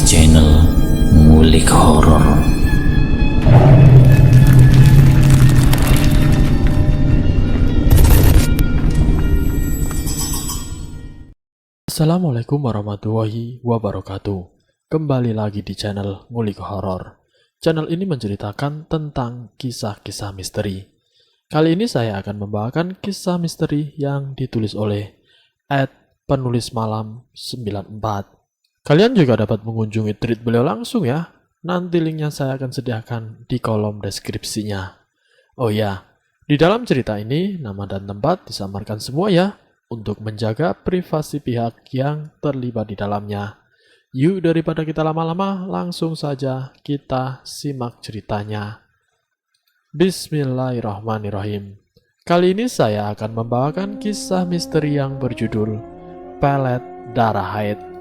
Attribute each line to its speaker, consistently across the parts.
Speaker 1: channel Ngulik Horor.
Speaker 2: Assalamualaikum warahmatullahi wabarakatuh. Kembali lagi di channel Ngulik Horor. Channel ini menceritakan tentang kisah-kisah misteri. Kali ini saya akan membawakan kisah misteri yang ditulis oleh @penulis malam 94. Kalian juga dapat mengunjungi tweet beliau langsung ya. Nanti linknya saya akan sediakan di kolom deskripsinya. Oh ya, di dalam cerita ini nama dan tempat disamarkan semua ya, untuk menjaga privasi pihak yang terlibat di dalamnya. Yuk, daripada kita lama-lama, langsung saja kita simak ceritanya. Bismillahirrahmanirrahim. Kali ini saya akan membawakan kisah misteri yang berjudul Pelet Darah Haid.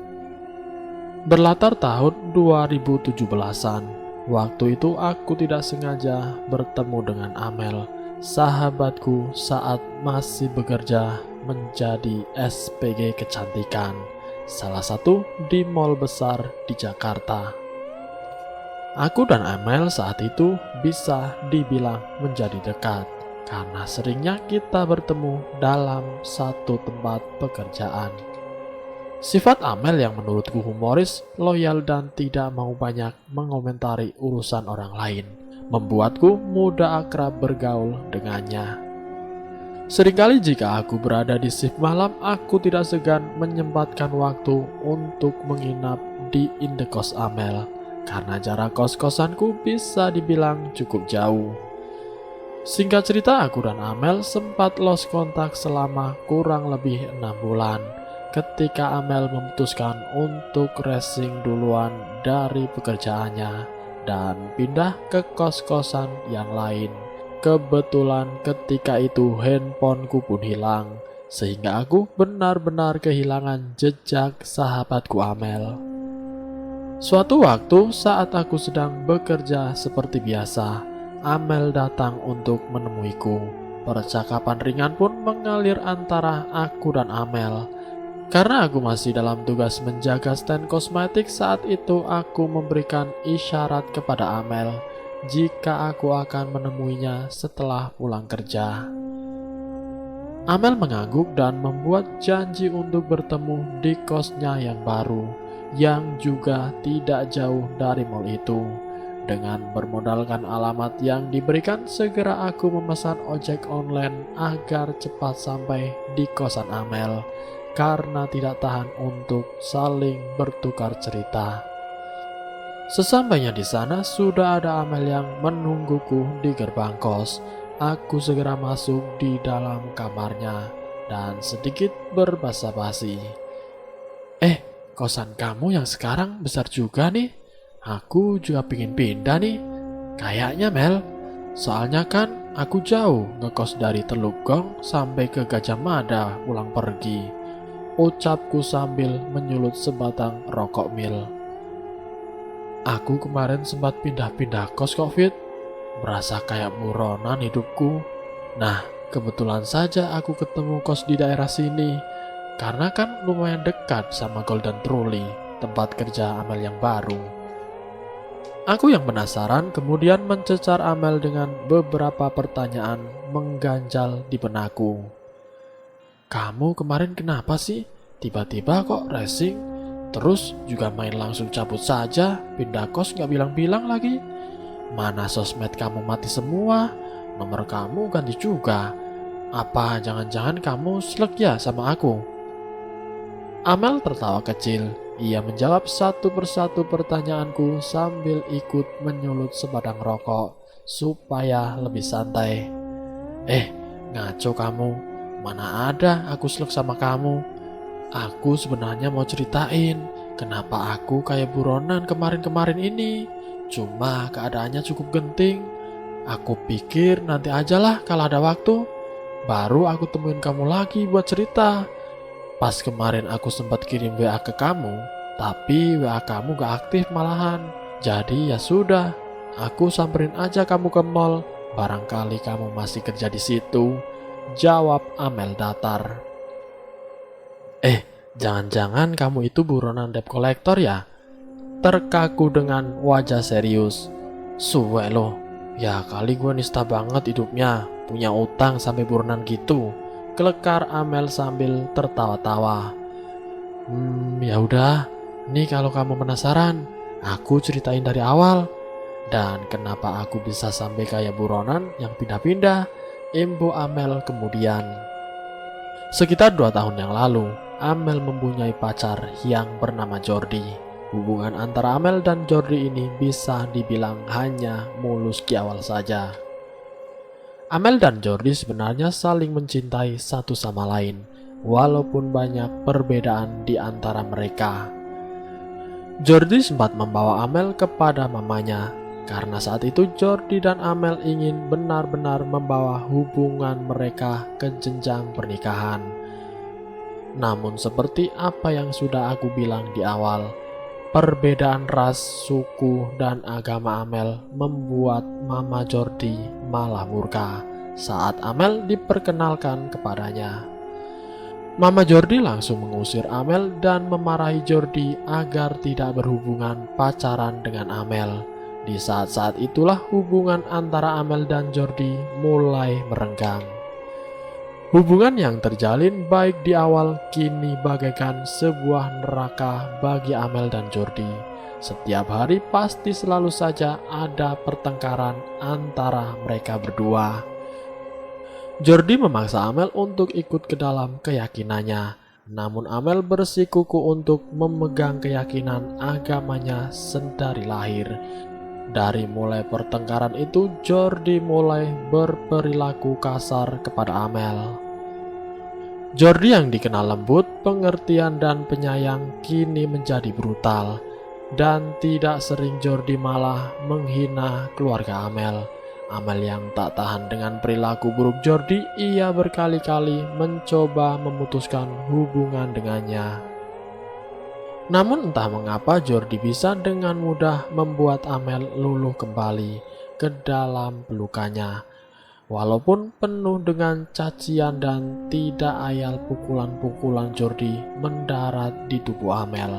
Speaker 2: Berlatar tahun 2017-an. Waktu itu aku tidak sengaja bertemu dengan Amel, sahabatku saat masih bekerja menjadi SPG kecantikan, salah satu di mall besar di Jakarta. Aku dan Amel saat itu bisa dibilang menjadi dekat, karena seringnya kita bertemu dalam satu tempat pekerjaan. Sifat Amel yang menurutku humoris, loyal dan tidak mau banyak mengomentari urusan orang lain, membuatku mudah akrab bergaul dengannya. Seringkali jika aku berada di shift malam, aku tidak segan menyempatkan waktu untuk menginap di indekos Amel, karena jarak kos-kosanku bisa dibilang cukup jauh. Singkat cerita, aku dan Amel sempat lost kontak selama kurang lebih 6 bulan, ketika Amel memutuskan untuk racing duluan dari pekerjaannya dan pindah ke kos-kosan yang lain. Kebetulan ketika itu handphoneku pun hilang, sehingga aku benar-benar kehilangan jejak sahabatku Amel. Suatu waktu saat aku sedang bekerja seperti biasa, Amel datang untuk menemuiku. Percakapan ringan pun mengalir antara aku dan Amel. Karena aku masih dalam tugas menjaga stand kosmetik saat itu, aku memberikan isyarat kepada Amel jika aku akan menemuinya setelah pulang kerja. Amel mengangguk dan membuat janji untuk bertemu di kosnya yang baru, yang juga tidak jauh dari mall itu. Dengan bermodalkan alamat yang diberikan, segera aku memesan ojek online agar cepat sampai di kosan Amel, karena tidak tahan untuk saling bertukar cerita. Sesampainya di sana, sudah ada Amel yang menungguku di gerbang kos. Aku segera masuk di dalam kamarnya dan sedikit berbasa-basi. Kosan kamu yang sekarang besar juga nih. Aku juga pingin pindah nih. Kayaknya Mel. Soalnya kan aku jauh ngekos dari Teluk Gong sampai ke Gajah Mada pulang pergi, ucapku sambil menyulut sebatang rokok mil. Aku kemarin sempat pindah-pindah kos kok Fit. Berasa kayak buronan hidupku. Nah, kebetulan saja aku ketemu kos di daerah sini, karena kan lumayan dekat sama Golden Trolley, tempat kerja Amel yang baru. Aku yang penasaran kemudian mencecar Amel dengan beberapa pertanyaan mengganjal di benakku. Kamu kemarin kenapa sih? Tiba-tiba kok racing? Terus juga main langsung cabut saja, pindah kos gak bilang-bilang lagi. Mana sosmed kamu mati semua? Nomor kamu ganti juga. Apa jangan-jangan kamu slek ya sama aku? Amel tertawa kecil. Ia menjawab satu persatu pertanyaanku sambil ikut menyulut sebatang rokok supaya lebih santai. Ngaco kamu. Mana ada aku slek sama kamu. Aku sebenarnya mau ceritain kenapa aku kayak buronan kemarin-kemarin ini. Cuma keadaannya cukup genting. Aku pikir nanti ajalah kalau ada waktu, baru aku temuin kamu lagi buat cerita. Pas kemarin aku sempat kirim WA ke kamu, tapi WA kamu gak aktif malahan. Jadi ya sudah, aku samperin aja kamu ke mall. Barangkali kamu masih kerja di situ, jawab Amel datar. Jangan-jangan kamu itu buronan debt collector ya? terkaku dengan wajah serius. "Suwe loh, ya kali gue nista banget hidupnya, punya utang sampai buronan gitu," kelekar Amel sambil tertawa-tawa. Ya udah, nih kalau kamu penasaran, aku ceritain dari awal. Dan kenapa aku bisa sampai kayak buronan yang pindah-pindah, imbu Amel kemudian. Sekitar 2 tahun yang lalu, Amel mempunyai pacar yang bernama Jordi. Hubungan antara Amel dan Jordi ini bisa dibilang hanya mulus di awal saja. Amel dan Jordi sebenarnya saling mencintai satu sama lain, walaupun banyak perbedaan di antara mereka. Jordi sempat membawa Amel kepada mamanya, karena saat itu Jordi dan Amel ingin benar-benar membawa hubungan mereka ke jenjang pernikahan. Namun seperti apa yang sudah aku bilang di awal, perbedaan ras, suku, dan agama Amel membuat Mama Jordi malah murka saat Amel diperkenalkan kepadanya. Mama Jordi langsung mengusir Amel dan memarahi Jordi agar tidak berhubungan pacaran dengan Amel. Di saat-saat itulah hubungan antara Amel dan Jordi mulai merenggang. Hubungan yang terjalin baik di awal kini bagaikan sebuah neraka bagi Amel dan Jordi. Setiap hari pasti selalu saja ada pertengkaran antara mereka berdua. Jordi memaksa Amel untuk ikut ke dalam keyakinannya. Namun Amel bersikuku untuk memegang keyakinan agamanya sedari lahir. Dari mulai pertengkaran itu, Jordi mulai berperilaku kasar kepada Amel. Jordi yang dikenal lembut, pengertian, dan penyayang kini menjadi brutal. Dan tidak sering Jordi malah menghina keluarga Amel. Amel yang tak tahan dengan perilaku buruk Jordi, ia berkali-kali mencoba memutuskan hubungan dengannya. Namun entah mengapa Jordi bisa dengan mudah membuat Amel luluh kembali ke dalam pelukannya. Walaupun penuh dengan cacian dan tidak ayal pukulan-pukulan Jordi mendarat di tubuh Amel.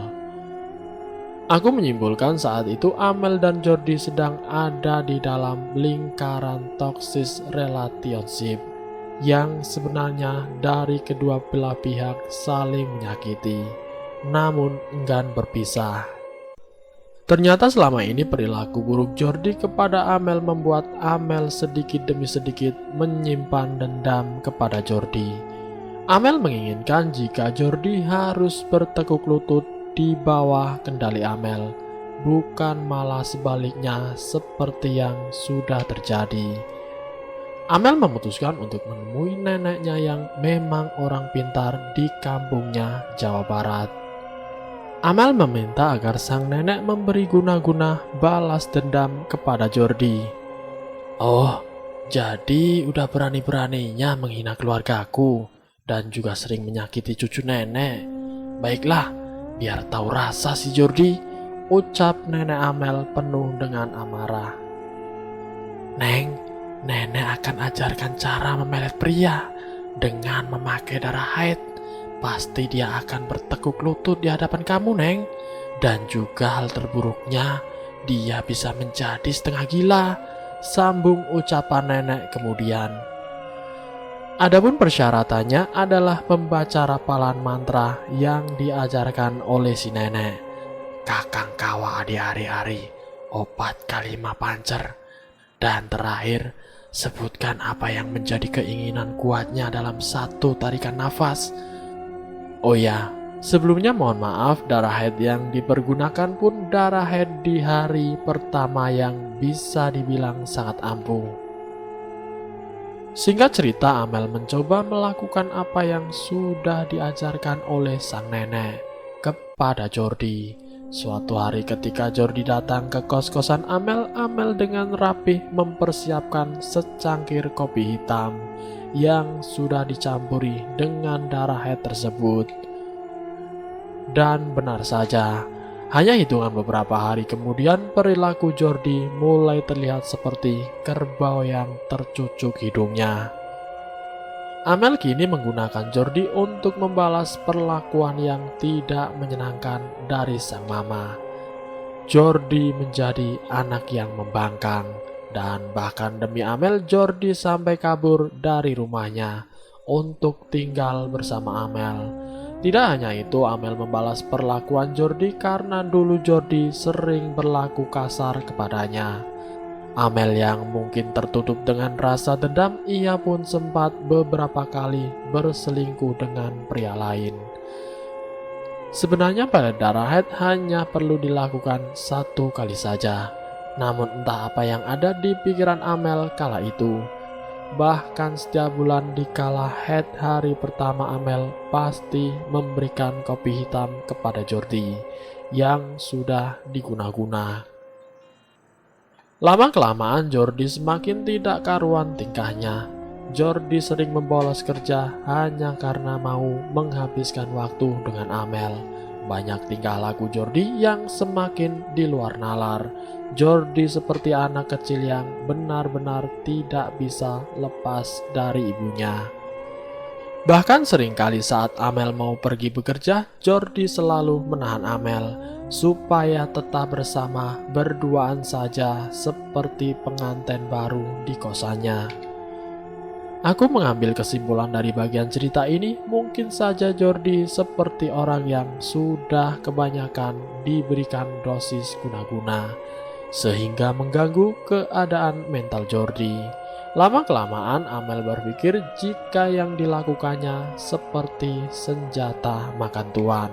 Speaker 2: Aku menyimpulkan saat itu Amel dan Jordi sedang ada di dalam lingkaran toxic relationship yang sebenarnya dari kedua belah pihak saling menyakiti, namun enggan berpisah. Ternyata selama ini perilaku buruk Jordi kepada Amel membuat Amel sedikit demi sedikit menyimpan dendam kepada Jordi. Amel menginginkan jika Jordi harus bertekuk lutut di bawah kendali Amel, bukan malah sebaliknya seperti yang sudah terjadi. Amel memutuskan untuk menemui neneknya yang memang orang pintar di kampungnya, Jawa Barat. Amel meminta agar sang nenek memberi guna-guna balas dendam kepada Jordi. "Oh, jadi udah berani-beraninya menghina keluargaku dan juga sering menyakiti cucu nenek. Baiklah, biar tahu rasa si Jordi," ucap nenek Amel penuh dengan amarah. "Neng, nenek akan ajarkan cara memelet pria dengan memakai darah haid. Pasti dia akan bertekuk lutut di hadapan kamu, Neng. Dan juga hal terburuknya, dia bisa menjadi setengah gila," sambung ucapan nenek kemudian. Adapun persyaratannya adalah membaca rapalan mantra yang diajarkan oleh si nenek. "Kakang kawa adi hari-hari, opat kalima pancer. Dan terakhir, sebutkan apa yang menjadi keinginan kuatnya dalam satu tarikan nafas. Oh ya, sebelumnya mohon maaf, darah haid yang dipergunakan pun darah haid di hari pertama yang bisa dibilang sangat ampuh." Singkat cerita, Amel mencoba melakukan apa yang sudah diajarkan oleh sang nenek kepada Jordi. Suatu hari ketika Jordi datang ke kos-kosan Amel, Amel dengan rapih mempersiapkan secangkir kopi hitam yang sudah dicampuri dengan darah haid tersebut. Dan benar saja, hanya hitungan beberapa hari kemudian perilaku Jordi mulai terlihat seperti kerbau yang tercucuk hidungnya. Amel kini menggunakan Jordi untuk membalas perlakuan yang tidak menyenangkan dari sang mama. Jordi menjadi anak yang membangkang. Dan bahkan demi Amel, Jordi sampai kabur dari rumahnya untuk tinggal bersama Amel. Tidak hanya itu, Amel membalas perlakuan Jordi karena dulu Jordi sering berlaku kasar kepadanya. Amel yang mungkin tertutup dengan rasa dendam, ia pun sempat beberapa kali berselingkuh dengan pria lain. Sebenarnya pelet darah haid hanya perlu dilakukan satu kali saja. Namun entah apa yang ada di pikiran Amel kala itu. Bahkan setiap bulan di kala haid hari pertama, Amel pasti memberikan kopi hitam kepada Jordi yang sudah diguna-guna. Lama-kelamaan Jordi semakin tidak karuan tingkahnya. Jordi sering membolos kerja hanya karena mau menghabiskan waktu dengan Amel. Banyak tingkah laku Jordi yang semakin di luar nalar. Jordi seperti anak kecil yang benar-benar tidak bisa lepas dari ibunya. Bahkan seringkali saat Amel mau pergi bekerja, Jordi selalu menahan Amel supaya tetap bersama berduaan saja seperti pengantin baru di kosannya. Aku mengambil kesimpulan dari bagian cerita ini, mungkin saja Jordi seperti orang yang sudah kebanyakan diberikan dosis guna-guna, sehingga mengganggu keadaan mental Jordi. Lama-kelamaan Amel berpikir jika yang dilakukannya seperti senjata makan tuan.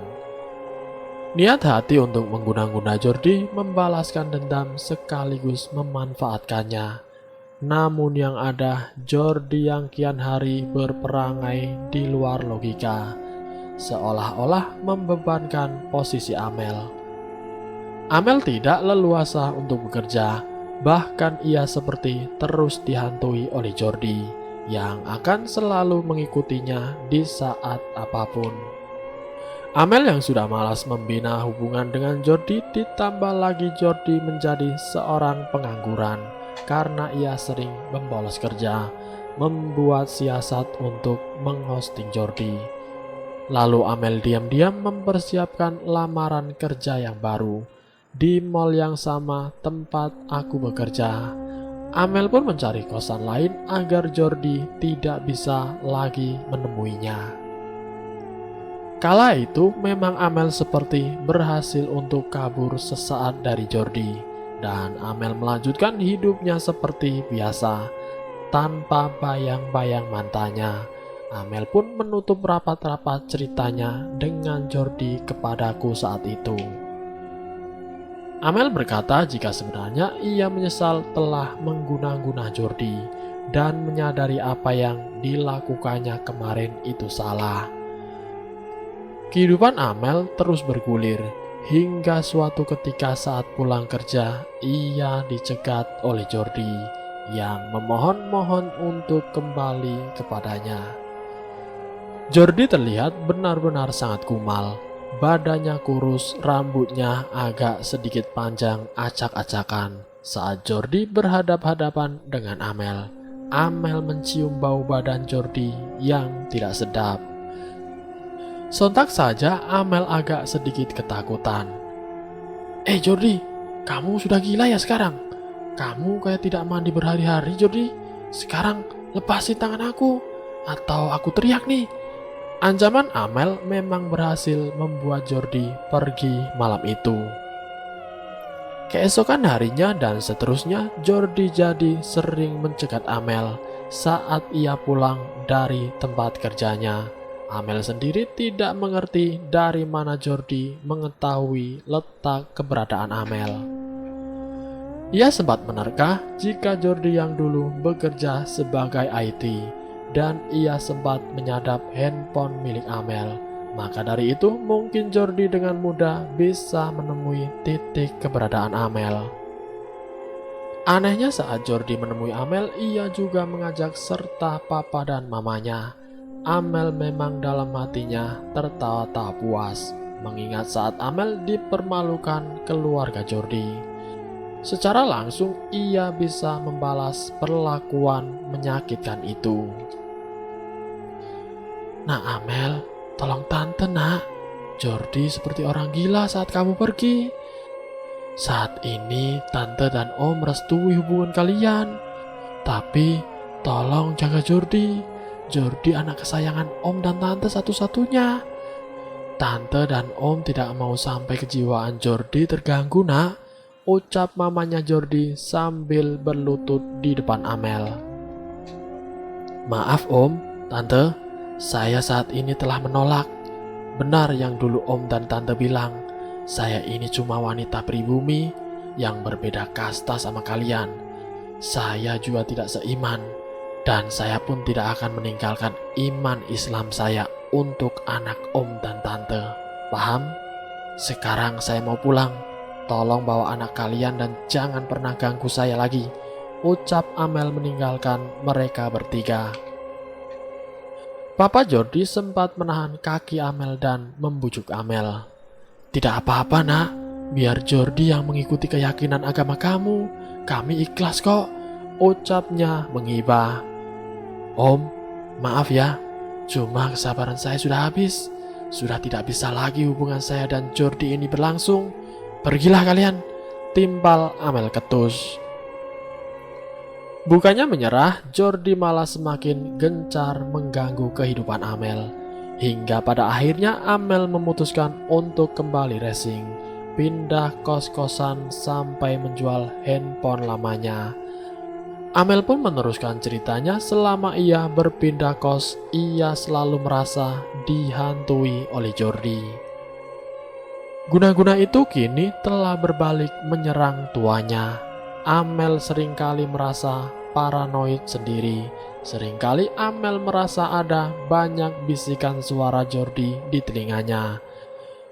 Speaker 2: Niat hati untuk mengguna-guna Jordi, membalaskan dendam sekaligus memanfaatkannya. Namun yang ada, Jordi yang kian hari berperangai di luar logika, seolah-olah membebankan posisi Amel. Amel tidak leluasa untuk bekerja, bahkan ia seperti terus dihantui oleh Jordi yang akan selalu mengikutinya di saat apapun. Amel yang sudah malas membina hubungan dengan Jordi, ditambah lagi Jordi menjadi seorang pengangguran karena ia sering membolos kerja, membuat siasat untuk menghosting Jordi. Lalu Amel diam-diam mempersiapkan lamaran kerja yang baru di mall yang sama tempat aku bekerja. Amel pun mencari kosan lain agar Jordi tidak bisa lagi menemuinya. Kala itu memang Amel seperti berhasil untuk kabur sesaat dari Jordi, dan Amel melanjutkan hidupnya seperti biasa tanpa bayang-bayang mantannya. Amel pun menutup rapat-rapat ceritanya dengan Jordi kepadaku saat itu. Amel berkata jika sebenarnya ia menyesal telah mengguna-guna Jordi dan menyadari apa yang dilakukannya kemarin itu salah. Kehidupan Amel terus bergulir hingga suatu ketika saat pulang kerja ia dicegat oleh Jordi yang memohon-mohon untuk kembali kepadanya. Jordi terlihat benar-benar sangat kumal. Badannya kurus, rambutnya agak sedikit panjang acak-acakan. Saat Jordi berhadap-hadapan dengan Amel, Amel mencium bau badan Jordi yang tidak sedap. Sontak saja Amel agak sedikit ketakutan. Jordi, kamu sudah gila ya sekarang? Kamu kayak tidak mandi berhari-hari, Jordi. Sekarang lepasin tangan aku, atau aku teriak nih. Ancaman Amel memang berhasil membuat Jordi pergi malam itu. Keesokan harinya dan seterusnya, Jordi jadi sering mencegat Amel saat ia pulang dari tempat kerjanya. Amel sendiri tidak mengerti dari mana Jordi mengetahui letak keberadaan Amel. Ia sempat menerka jika Jordi yang dulu bekerja sebagai IT dan ia sempat menyadap handphone milik Amel. Maka dari itu mungkin Jordi dengan mudah bisa menemui titik keberadaan Amel. Anehnya saat Jordi menemui Amel, ia juga mengajak serta papa dan mamanya. Amel memang dalam hatinya tertawa tak puas mengingat saat Amel dipermalukan keluarga Jordi. Secara langsung ia bisa membalas perlakuan menyakitkan itu. Nah Amel, tolong tante nak, Jordi seperti orang gila saat kamu pergi. Saat ini tante dan om merestui hubungan kalian. Tapi tolong jaga Jordi. Jordi anak kesayangan om dan tante satu-satunya. Tante dan om tidak mau sampai kejiwaan Jordi terganggu, nak, ucap mamanya Jordi sambil berlutut di depan Amel. Maaf om, tante, saya saat ini telah menolak. Benar yang dulu om dan tante bilang, saya ini cuma wanita pribumi yang berbeda kasta sama kalian. Saya juga tidak seiman, dan saya pun tidak akan meninggalkan iman Islam saya untuk anak om dan tante. Paham? Sekarang saya mau pulang. Tolong bawa anak kalian dan jangan pernah ganggu saya lagi, ucap Amel meninggalkan mereka bertiga. Papa Jordi sempat menahan kaki Amel dan membujuk Amel. Tidak apa-apa nak, biar Jordi yang mengikuti keyakinan agama kamu. Kami ikhlas kok, ucapnya mengibah. Om, maaf ya, cuma kesabaran saya sudah habis. Sudah tidak bisa lagi hubungan saya dan Jordi ini berlangsung. Pergilah kalian, timpal Amel ketus. Bukannya menyerah, Jordi malah semakin gencar mengganggu kehidupan Amel. Hingga pada akhirnya Amel memutuskan untuk kembali racing, pindah kos-kosan sampai menjual handphone lamanya. Amel pun meneruskan ceritanya. Selama ia berpindah kos, ia selalu merasa dihantui oleh Jordi. Guna-guna itu kini telah berbalik menyerang tuanya. Amel seringkali merasa paranoid sendiri. Seringkali Amel merasa ada banyak bisikan suara Jordi di telinganya.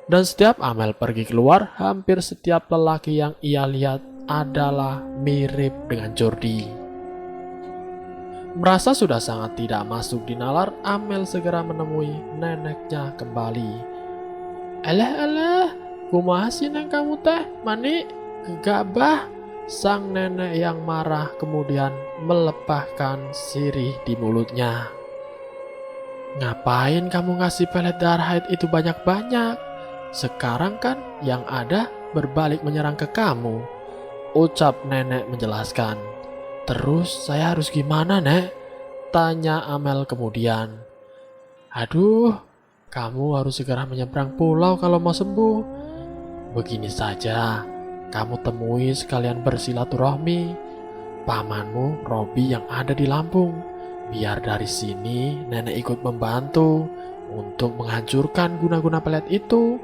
Speaker 2: Dan setiap Amel pergi keluar, hampir setiap lelaki yang ia lihat adalah mirip dengan Jordi. Merasa sudah sangat tidak masuk di nalar, Amel segera menemui neneknya kembali. Alah, kumaha sih neng kamu teh, mani gegabah. Sang nenek yang marah kemudian melepahkan sirih di mulutnya. Ngapain kamu ngasih pelet darah haid itu banyak-banyak? Sekarang kan yang ada berbalik menyerang ke kamu, ucap nenek menjelaskan. Terus saya harus gimana, Nek? Tanya Amel kemudian. Aduh, kamu harus segera menyeberang pulau kalau mau sembuh. Begini saja, kamu temui sekalian bersilaturahmi pamanmu Robi yang ada di Lampung. Biar dari sini nenek ikut membantu untuk menghancurkan guna-guna pelet itu,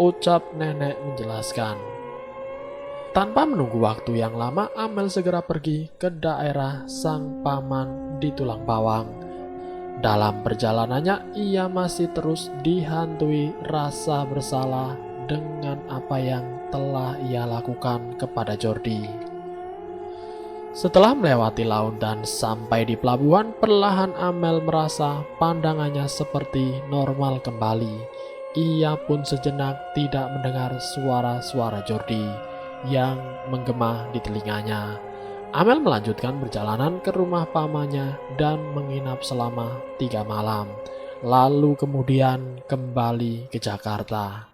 Speaker 2: ucap nenek menjelaskan. Tanpa menunggu waktu yang lama, Amel segera pergi ke daerah sang paman di Tulang Bawang. Dalam perjalanannya, ia masih terus dihantui rasa bersalah dengan apa yang telah ia lakukan kepada Jordi. Setelah melewati laut dan sampai di pelabuhan, perlahan Amel merasa pandangannya seperti normal kembali. Ia pun sejenak tidak mendengar suara-suara Jordi yang menggema di telinganya. Amel melanjutkan perjalanan ke rumah pamannya dan menginap selama 3 malam. Lalu kemudian kembali ke Jakarta.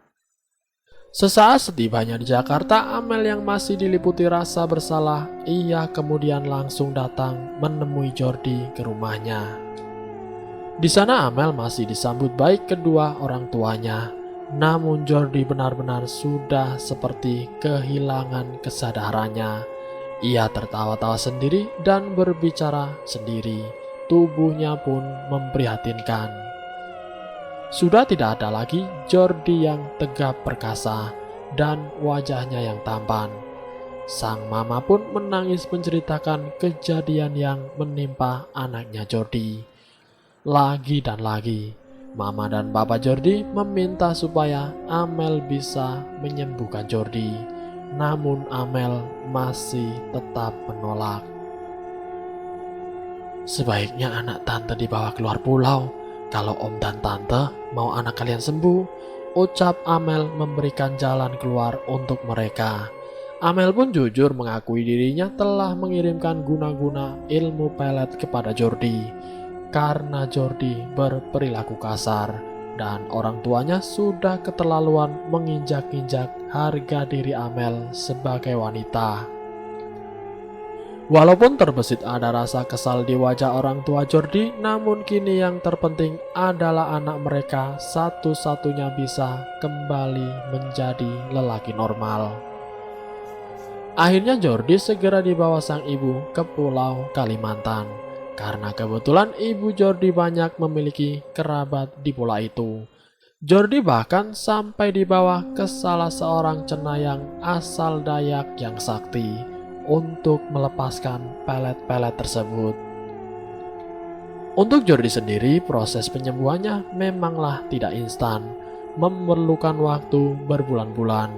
Speaker 2: Sesaat setibanya di Jakarta, Amel yang masih diliputi rasa bersalah, ia kemudian langsung datang menemui Jordi ke rumahnya. Di sana Amel masih disambut baik kedua orang tuanya. Namun Jordi benar-benar sudah seperti kehilangan kesadarannya. Ia tertawa-tawa sendiri dan berbicara sendiri. Tubuhnya pun memprihatinkan. Sudah tidak ada lagi Jordi yang tegap perkasa dan wajahnya yang tampan. Sang mama pun menangis menceritakan kejadian yang menimpa anaknya Jordi. Lagi dan lagi, mama dan papa Jordi meminta supaya Amel bisa menyembuhkan Jordi. Namun Amel masih tetap menolak. Sebaiknya anak tante dibawa keluar pulau. Kalau om dan tante mau anak kalian sembuh, ucap Amel memberikan jalan keluar untuk mereka. Amel pun jujur mengakui dirinya telah mengirimkan guna-guna ilmu pelet kepada Jordi. Karena Jordi berperilaku kasar dan orang tuanya sudah keterlaluan menginjak-injak harga diri Amel sebagai wanita. Walaupun terbesit ada rasa kesal di wajah orang tua Jordi, namun kini yang terpenting adalah anak mereka satu-satunya bisa kembali menjadi lelaki normal. Akhirnya Jordi segera dibawa sang ibu ke Pulau Kalimantan, karena kebetulan ibu Jordi banyak memiliki kerabat di pulau itu. Jordi bahkan sampai dibawa ke salah seorang cenayang asal Dayak yang sakti untuk melepaskan pelet-pelet tersebut. Untuk Jordi sendiri, proses penyembuhannya memanglah tidak instan, memerlukan waktu berbulan-bulan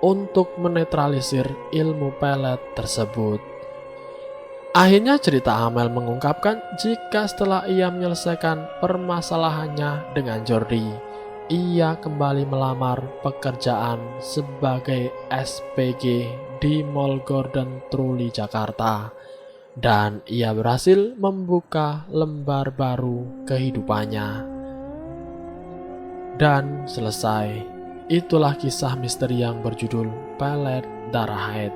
Speaker 2: untuk menetralisir ilmu pelet tersebut. Akhirnya cerita Amel mengungkapkan jika setelah ia menyelesaikan permasalahannya dengan Jordi, ia kembali melamar pekerjaan sebagai SPG di Mall Gordon Truly Jakarta, dan ia berhasil membuka lembar baru kehidupannya. Dan selesai. Itulah kisah misteri yang berjudul Pelet Darah Haid.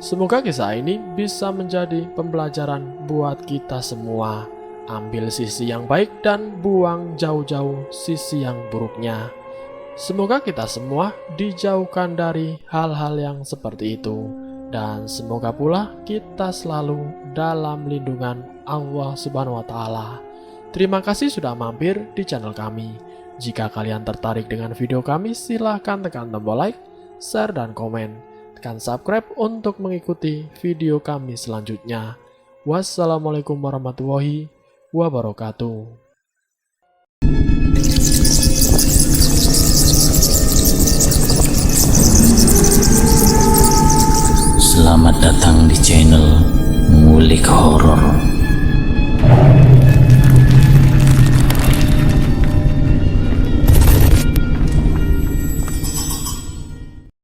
Speaker 2: Semoga kisah ini bisa menjadi pembelajaran buat kita semua. Ambil sisi yang baik dan buang jauh-jauh sisi yang buruknya. Semoga kita semua dijauhkan dari hal-hal yang seperti itu. Dan semoga pula kita selalu dalam lindungan Allah Subhanahu wa Ta'ala. Terima kasih sudah mampir di channel kami. Jika kalian tertarik dengan video kami, silahkan tekan tombol like, share, dan komen. Tekan subscribe untuk mengikuti video kami selanjutnya. Wassalamualaikum warahmatullahi wabarakatuh.
Speaker 1: Selamat datang di channel Ngulik Horor.